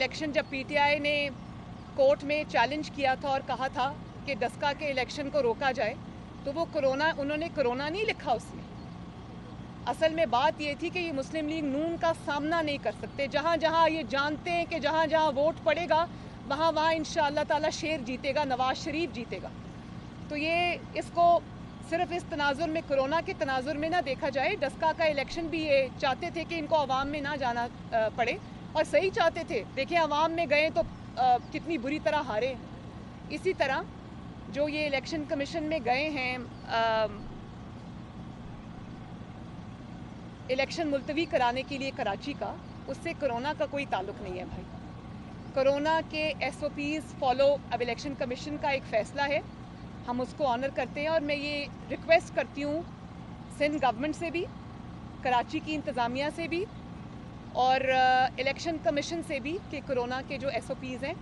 Election जब PTI ने court में चैलेंज किया था और कहा था कि डस्का के इलेक्शन को रोका जाए, तो वो उन्होंने कोरोना नहीं लिखा उसमें। असल में बात ये थी कि ये मुस्लिम लीग नून का सामना नहीं कर सकते। जहाँ जहाँ ये जानते हैं कि जहाँ जहाँ वोट पड़ेगा वहाँ वहाँ इंशाअल्लाह ताला शेर जीतेगा, नवाज शरीफ जीतेगा। तो ये इसको सिर्फ इस तनाजुर में, कोरोना के तनाजुर में ना देखा जाए। डस्का का इलेक्शन भी ये चाहते थे कि इनको अवाम में ना जाना पड़े, और सही चाहते थे। देखिए अवाम में गए तो कितनी बुरी तरह हारे। इसी तरह जो ये इलेक्शन कमीशन में गए हैं, इलेक्शन मुलतवी कराने के लिए कराची का, उससे कोरोना का कोई ताल्लुक नहीं है भाई। कोरोना के SOPs फॉलो अब इलेक्शन कमीशन का एक फ़ैसला है, हम उसको ऑनर करते हैं। और मैं ये रिक्वेस्ट करती हूँ सिंध गवर्नमेंट से भी, कराची की इंतज़ामिया से भी और इलेक्शन कमीशन से भी कि कोरोना के जो SOPs हैं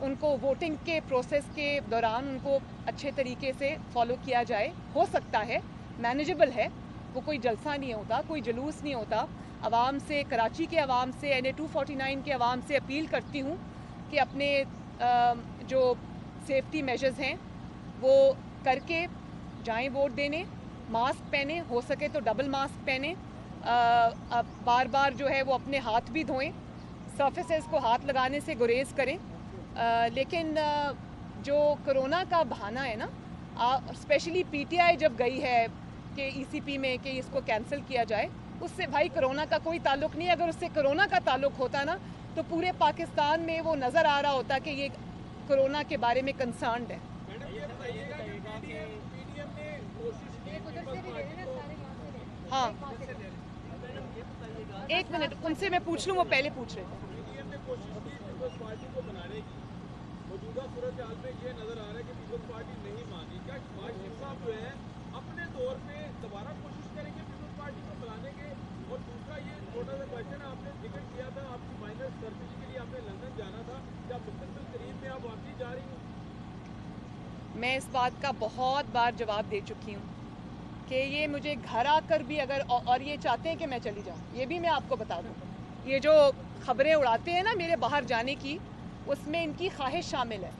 उनको वोटिंग के प्रोसेस के दौरान उनको अच्छे तरीके से फॉलो किया जाए। हो सकता है, मैनेजेबल है, वो कोई जलसा नहीं होता, कोई जुलूस नहीं होता। आवाम से, कराची के आवाम से, NA 249 के आवाम से अपील करती हूँ कि अपने जो सेफ्टी मेजर्स हैं वो करके जाएं वोट देने। मास्क पहने, हो सके तो डबल मास्क पहने। बार बार जो है वो अपने हाथ भी धोएं, सर्फेसेस को हाथ लगाने से गुरेज करें। लेकिन जो कोरोना का बहाना है ना, स्पेशली PTI जब गई है कि ECP में कि इसको कैंसिल किया जाए, उससे भाई कोरोना का कोई ताल्लुक नहीं। अगर उससे कोरोना का ताल्लुक होता ना तो पूरे पाकिस्तान में वो नज़र आ रहा होता कि ये कोरोना के बारे में कंसर्न्ड है। हाँ, एक मिनट, उनसे मैं पूछ लूँ, वो पहले पूछ रहे थे। मौजूदा सूरत हाल में ये नजर आ रहा है कि पीपल्स पार्टी नहीं मानी। क्या शहबाज शरीफ साहब जो है अपने तौर पे दोबारा कोशिश करेंगे पीपल्स पार्टी को बुलाने के? और दूसरा ये छोटा सा क्वेश्चन है, आपने जिक्र किया था आपकी फाइनल सर्जरी के लिए आपने लंदन जाना था, क्या मुस्तकबिल करीब में आप वापसी जा रही हैं? मैं इस बात का बहुत बार जवाब दे चुकी हूँ कि ये मुझे घर आकर भी अगर और ये चाहते हैं कि मैं चली जाऊँ, ये भी मैं आपको बता दूँ। ये जो खबरें उड़ाते हैं ना मेरे बाहर जाने की, उसमें इनकी ख्वाहिश शामिल है।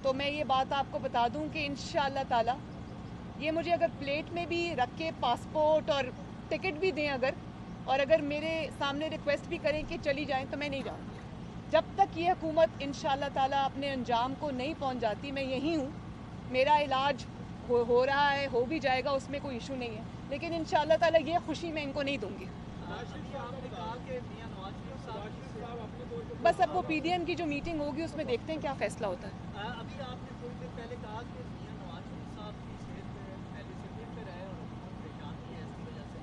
तो मैं ये बात आपको बता दूं कि इंशाअल्लाह ताला ये मुझे अगर प्लेट में भी रख के पासपोर्ट और टिकट भी दें और अगर मेरे सामने रिक्वेस्ट भी करें कि चली जाएं, तो मैं नहीं जाऊँगी। जब तक ये हुकूमत इंशाअल्लाह ताला अपने अंजाम को नहीं पहुँच जाती, मैं यहीं हूँ। मेरा इलाज हो रहा है, हो भी जाएगा, उसमें कोई इशू नहीं है। लेकिन इंशाअल्लाह ताला ये खुशी मैं इनको नहीं दूँगी। बस अब वो PDM की जो मीटिंग होगी उसमें देखते हैं क्या फैसला होता है। अभी आपने थोड़ी देर पहले कहा कि मियां नवाज शरीफ साहब की सेहत पहले से बेहतर है और हुकूमत परेशान की है, इसकी वजह से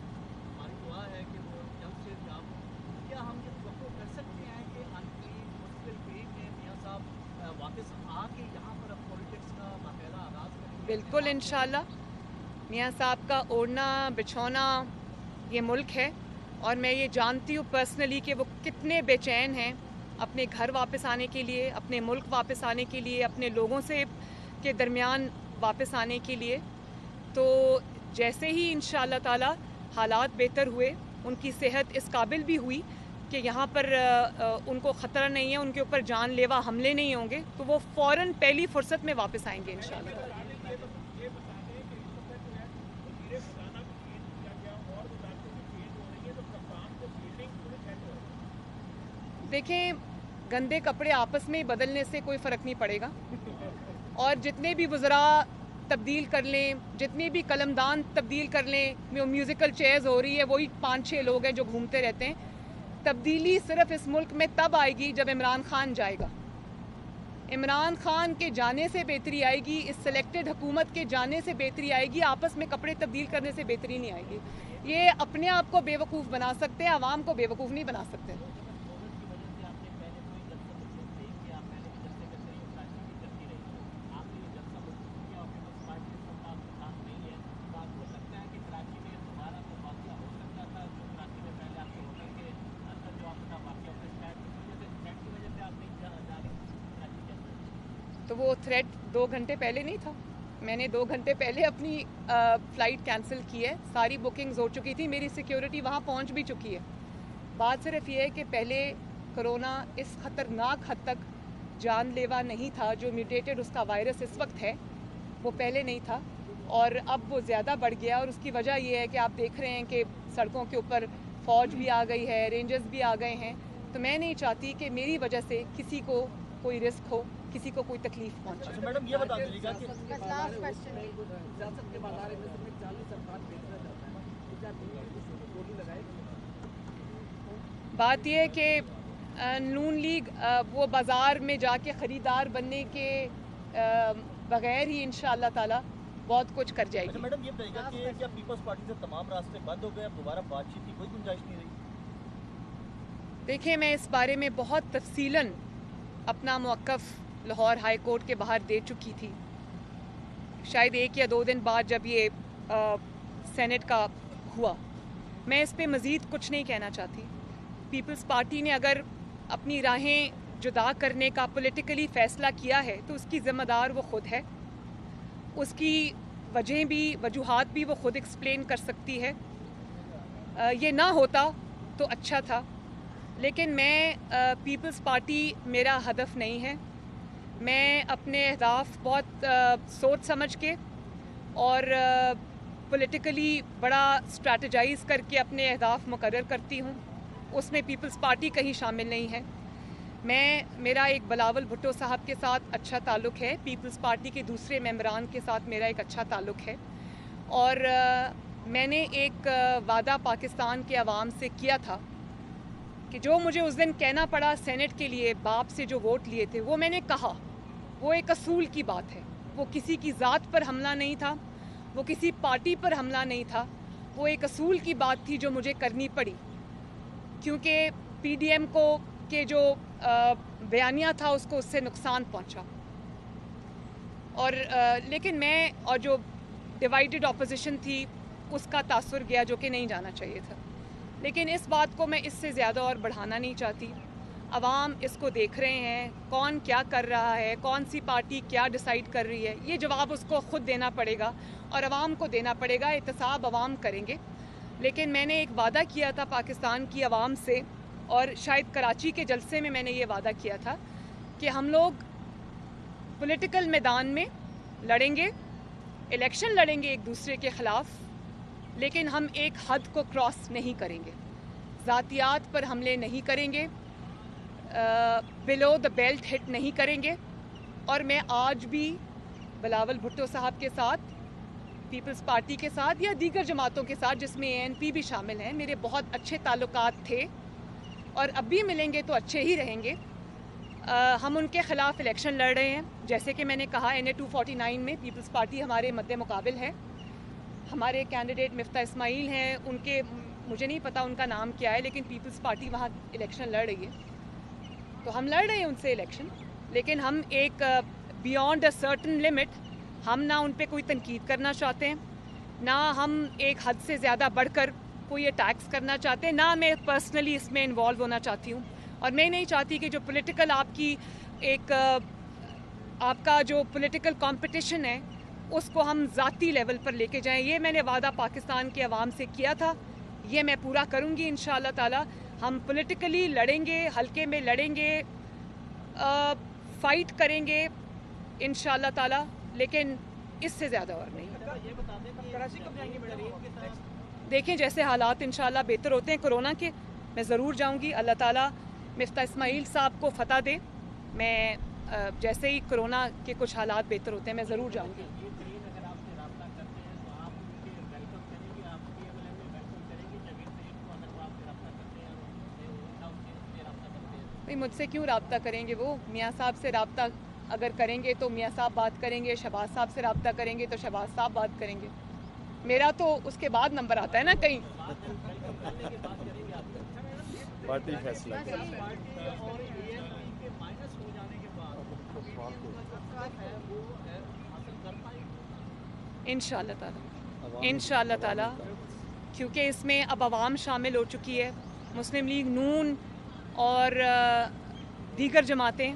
हमारी दुआ है कि वो जल्द से जल्द याब हो। क्या हम ये तवक्को कर सकते हैं कि अनकरीब मुश्किल करीब में मियां साहब वापस आके यहाँ पर अब पॉलिटिक्स का बाकायदा आगाज़ करेंगे? बिल्कुल, इंशाल्लाह। मियां साहब का ओढ़ना बिछौना ये मुल्क है, और मैं ये जानती हूँ पर्सनली कि वो कितने बेचैन हैं अपने घर वापस आने के लिए, अपने मुल्क वापस आने के लिए, अपने लोगों से के दरमियान वापस आने के लिए। तो जैसे ही इंशाअल्लाह ताला हालात बेहतर हुए, उनकी सेहत इस काबिल भी हुई कि यहाँ पर उनको ख़तरा नहीं है, उनके ऊपर जानलेवा हमले नहीं होंगे, तो वो फ़ौरन पहली फुर्सत में वापस आएंगे इंशाअल्लाह ताला। देखें, गंदे कपड़े आपस में ही बदलने से कोई फ़र्क नहीं पड़ेगा। और जितने भी वज़रा तब्दील कर लें, जितने भी कलमदान तब्दील कर लें, म्यूज़िकल चेयर्स हो रही है, वही 5-6 लोग हैं जो घूमते रहते हैं। तब्दीली सिर्फ इस मुल्क में तब आएगी जब इमरान खान जाएगा। इमरान खान के जाने से बेहतरी आएगी, इस सिलेक्टेड हुकूमत के जाने से बेहतरी आएगी। आपस में कपड़े तब्दील करने से बेहतरी नहीं आएगी। ये अपने आप को बेवकूफ़ बना सकते हैं, आवाम को बेवकूफ़ नहीं बना सकते। तो वो थ्रेट 2 घंटे पहले नहीं था। मैंने 2 घंटे पहले अपनी फ़्लाइट कैंसिल की है, सारी बुकिंग्स हो चुकी थी, मेरी सिक्योरिटी वहाँ पहुँच भी चुकी है। बात सिर्फ ये है कि पहले कोरोना इस ख़तरनाक हद तक जानलेवा नहीं था। जो म्यूटेटेड उसका वायरस इस वक्त है वो पहले नहीं था और अब वो ज़्यादा बढ़ गया। और उसकी वजह ये है कि आप देख रहे हैं कि सड़कों के ऊपर फ़ौज भी आ गई है, रेंजर्स भी आ गए हैं। तो मैं नहीं चाहती कि मेरी वजह से किसी को कोई रिस्क हो, किसी को कोई तकलीफ पहुंचे। अच्छा मैडम ये बता दीजिएगा कि लास्ट क्वेश्चन सियासत के बाजार में सिर्फ 40 अफराद बेचना चाहता है, तो क्या बोली लगाएगी? बात यह है कि नून लीग वो बाज़ार में जाके ख़रीदार बनने के बग़ैर ही इंशाअल्लाह ताला बहुत कुछ कर जाएगी। अच्छा मैडम ये बताइएगा कि क्या पीपल्स पार्टी से तमाम रास्ते बंद हो गए, अब दोबारा बातचीत की कोई गुंजाइश नहीं रही? देखिए, मैं इस बारे में बहुत तफसीलन अपना मौक़िफ़ लाहौर हाई कोर्ट के बाहर दे चुकी थी। शायद 1 या 2 दिन बाद जब ये सेनेट का हुआ, मैं इस पे मज़ीद कुछ नहीं कहना चाहती। पीपल्स पार्टी ने अगर अपनी राहें जुदा करने का पॉलिटिकली फ़ैसला किया है तो उसकी ज़िम्मेदार वो ख़ुद है। उसकी वजहें भी, वजूहात भी वो ख़ुद एक्सप्लेन कर सकती है। ये ना होता तो अच्छा था, लेकिन मैं पीपल्स पार्टी मेरा हदफ नहीं है। मैं अपने अहदाफ बहुत सोच समझ के और पॉलिटिकली बड़ा स्ट्रैटेजाइज़ करके अपने अहदाफ मुकर्रर करती हूँ। उसमें पीपल्स पार्टी कहीं शामिल नहीं है। मेरा एक बिलावल भुट्टो साहब के साथ अच्छा ताल्लुक़ है, पीपल्स पार्टी के दूसरे मेंबरान के साथ मेरा एक अच्छा ताल्लुक़ है और मैंने एक वादा पाकिस्तान के अवाम से किया था कि जो मुझे उस दिन कहना पड़ा सेनेट के लिए, बाप से जो वोट लिए थे, वो मैंने कहा। वो एक असूल की बात है, वो किसी की ज़ात पर हमला नहीं था, वो किसी पार्टी पर हमला नहीं था, वो एक असूल की बात थी जो मुझे करनी पड़ी क्योंकि पीडीएम को के जो बयानिया था उसको उससे नुकसान पहुंचा। और लेकिन मैं और जो डिवाइडेड ऑपोजिशन थी उसका तासुर गया जो कि नहीं जाना चाहिए था। लेकिन इस बात को मैं इससे ज़्यादा और बढ़ाना नहीं चाहती। अवाम इसको देख रहे हैं, कौन क्या कर रहा है, कौन सी पार्टी क्या डिसाइड कर रही है, ये जवाब उसको ख़ुद देना पड़ेगा और अवाम को देना पड़ेगा। एहतसाब अवाम करेंगे। लेकिन मैंने एक वादा किया था पाकिस्तान की अवाम से और शायद कराची के जलसे में मैंने ये वादा किया था कि हम लोग पॉलिटिकल मैदान में लड़ेंगे, इलेक्शन लड़ेंगे एक दूसरे के ख़िलाफ़, लेकिन हम एक हद को क्रॉस नहीं करेंगे, ज़ातियात पर हमले नहीं करेंगे, बिलो द बेल्ट हिट नहीं करेंगे। और मैं आज भी बिलावल भुट्टो साहब के साथ, पीपल्स पार्टी के साथ या दीगर जमातों के साथ जिसमें ANP भी शामिल हैं, मेरे बहुत अच्छे ताल्लुकात थे और अब भी मिलेंगे तो अच्छे ही रहेंगे। हम उनके ख़िलाफ़ इलेक्शन लड़ रहे हैं। जैसे कि मैंने कहा, NA 249 में पीपल्स पार्टी हमारे मद्दे मुकाबिल है। हमारे कैंडिडेट मिफ्ता इस्माइल हैं, उनके मुझे नहीं पता उनका नाम क्या है, लेकिन पीपल्स पार्टी वहाँ इलेक्शन लड़ रही है, तो हम लड़ रहे हैं उनसे इलेक्शन। लेकिन हम एक बियॉन्ड अ सर्टन लिमिट, हम ना उन पे कोई तनकीद करना चाहते हैं, ना हम एक हद से ज़्यादा बढ़कर कोई अटैक्स करना चाहते हैं, ना मैं पर्सनली इसमें इन्वॉल्व होना चाहती हूँ। और मैं नहीं चाहती कि जो पॉलिटिकल आपका जो पॉलिटिकल कंपटीशन है उसको हम ज़ाती लेवल पर लेके जाएं। ये मैंने वादा पाकिस्तान के अवाम से किया था, ये मैं पूरा करूँगी इंशाअल्लाह ताला। हम पॉलिटिकली लड़ेंगे, हल्के में लड़ेंगे, फ़ाइट करेंगे इंशाअल्लाह ताला, लेकिन इससे ज़्यादा और नहीं। देखें जैसे हालात इंशाअल्लाह बेहतर होते हैं कोरोना के, मैं ज़रूर जाऊंगी। अल्लाह ताला मिफ्ता इस्माइल साहब को फ़तह दे। मैं जैसे ही कोरोना के कुछ हालात बेहतर होते हैं मैं ज़रूर जाऊंगी। भाई मुझसे क्यों रब्ता करेंगे? वो मियाँ साहब से रब्ता अगर करेंगे तो मियाँ साहब बात करेंगे, शहबाज साहब से रब्ता करेंगे तो शहबाज साहब बात करेंगे। मेरा तो उसके बाद नंबर आता है ना कहीं। पार्टी फैसला इंशाअल्लाह ताला, क्योंकि इसमें अब आवाम शामिल हो चुकी है। मुस्लिम लीग नून और दीगर जमातें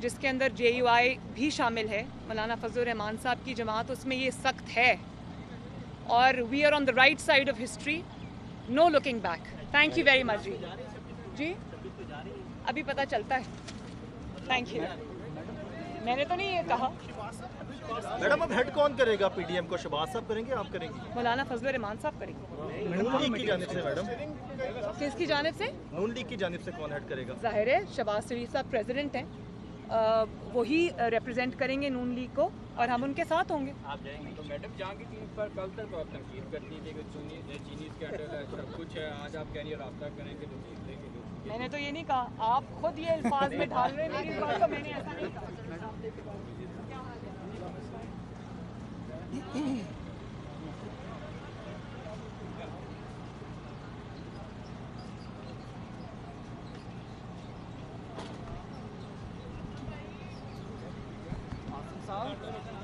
जिसके अंदर JUI भी शामिल है, मौलाना फजलुर रहमान साहब की जमात, उसमें ये सख्त है और we are on the right side of history, no looking back. Thank you very much जी। अभी पता चलता है। Thank you. मैंने तो नहीं ये कहा। मैडम अब हेड कौन करेगा पीडीएम को? शहबाज साहब करेंगे, आप करेंगी? मौलाना फजल रहमान साहब करेंगे। नून लीग की जानिब से मैडम, किसकी जानिब से? नून लीग की जानिब से कौन हेड करेगा? जाहिर है शहबाज शरीफ साहब प्रेसिडेंट हैं, वही रिप्रेजेंट करेंगे नून लीग को और हम उनके साथ होंगे। आप जाएंगे तो मैडम जहाँ की टीम पर कल तक आप तनकीद करती थी कि चीनी स्कैंडल है, सब कुछ है, आज आप कह रही है रास्ता करेंगे तो देख लेंगे। मैंने तो ये नहीं कहा, आप खुद ये अल्फाज में ढाल रहे हैं मेरी बात को, मैंने ऐसा नहीं कहा। साहब